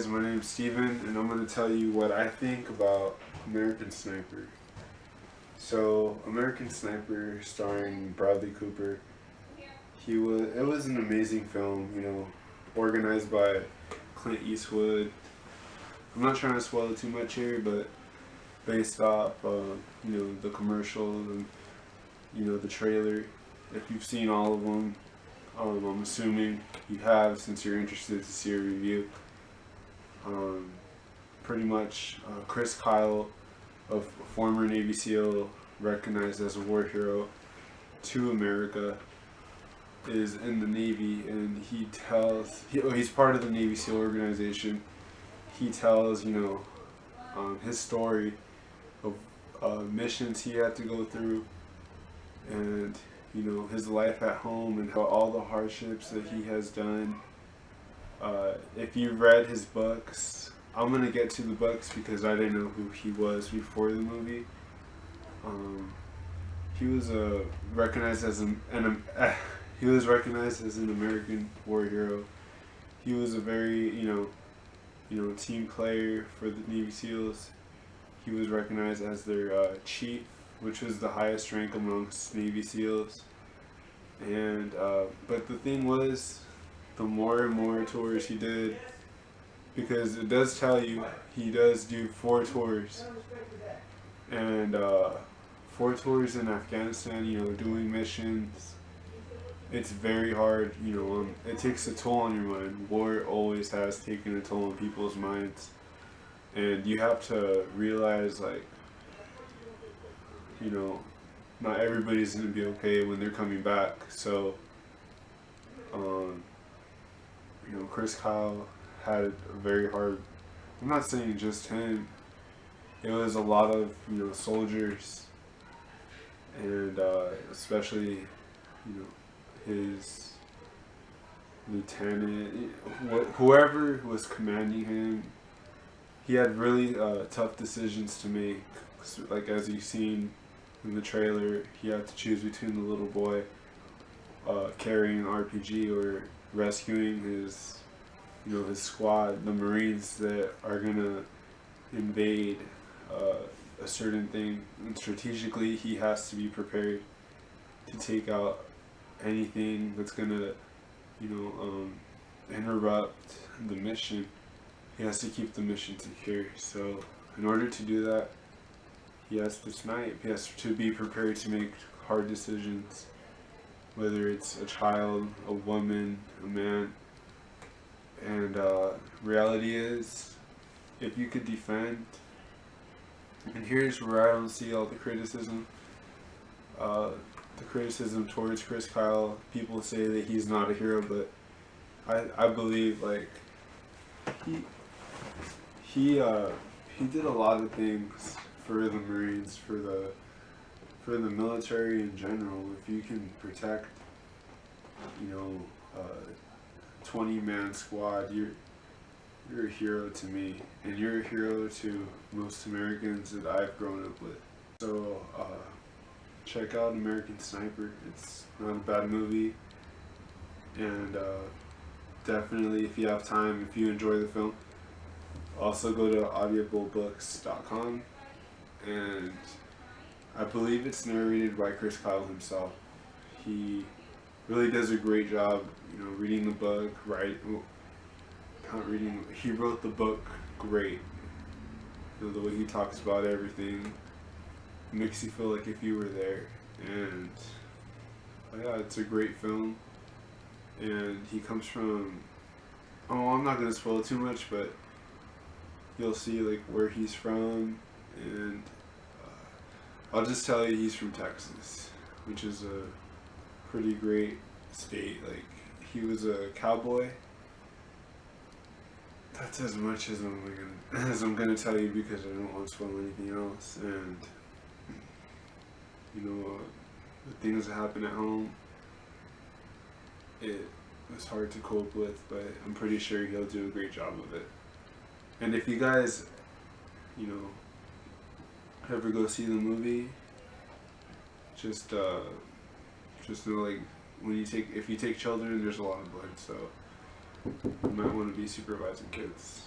guys, my name is Steven, and I'm going to tell you what I think about American Sniper. So, American Sniper, starring Bradley Cooper, it was an amazing film, organized by Clint Eastwood. I'm not trying to spoil it too much here, but based off, the commercial and, the trailer. If you've seen all of them, I'm assuming you have, since you're interested to see a review. Pretty much, Chris Kyle, a former Navy SEAL, recognized as a war hero to America, is in the Navy, and he's part of the Navy SEAL organization. He tells, his story of missions he had to go through, and his life at home, and how all the hardships that he has done. If you read his books, I'm gonna get to the books because I didn't know who he was before the movie. He was recognized as he was recognized as an American war hero. He was a very team player for the Navy SEALs. He was recognized as their chief, which was the highest rank amongst Navy SEALs. And but the thing was, the more and more tours he did, because it does tell you he does do 4 tours, and 4 tours in Afghanistan, doing missions. It's very hard, it takes a toll on your mind. War always has taken a toll on people's minds, and you have to realize, not everybody's gonna be okay when they're coming back. So, Chris Kyle had a very hard. I'm not saying just him. It was a lot of soldiers, and especially his lieutenant, whoever was commanding him. He had really tough decisions to make. Like, as you've seen in the trailer, he had to choose between the little boy carrying an RPG or rescuing his squad, the Marines that are gonna invade a certain thing. And strategically, he has to be prepared to take out anything that's gonna interrupt the mission. He has to keep the mission secure. So in order to do that, he has to snipe. He has to be prepared to make hard decisions, whether it's a child, a woman, a man. And reality is, if you could defend, and here's where I don't see all the criticism. The criticism towards Chris Kyle, people say that he's not a hero, but I believe he did a lot of things for the Marines, for the military in general. If you can protect, 20-man squad, you're a hero to me, and you're a hero to most Americans that I've grown up with. So check out American Sniper. It's not a bad movie, and definitely, if you have time, if you enjoy the film, also go to audiobooks.com, and I believe it's narrated by Chris Kyle himself. He really does a great job, reading the book, he wrote the book great. The way he talks about everything makes you feel like if you were there. And yeah, it's a great film. And he comes from, I'm not gonna spoil too much, but you'll see where he's from. And I'll just tell you, he's from Texas, which is a pretty great state. He was a cowboy. That's as much as I'm gonna tell you, because I don't want to spoil anything else. And the things that happen at home, it was hard to cope with, but I'm pretty sure he'll do a great job of it. And if you guys, ever go see the movie, just know, if you take children, there's a lot of blood, so you might want to be supervising kids.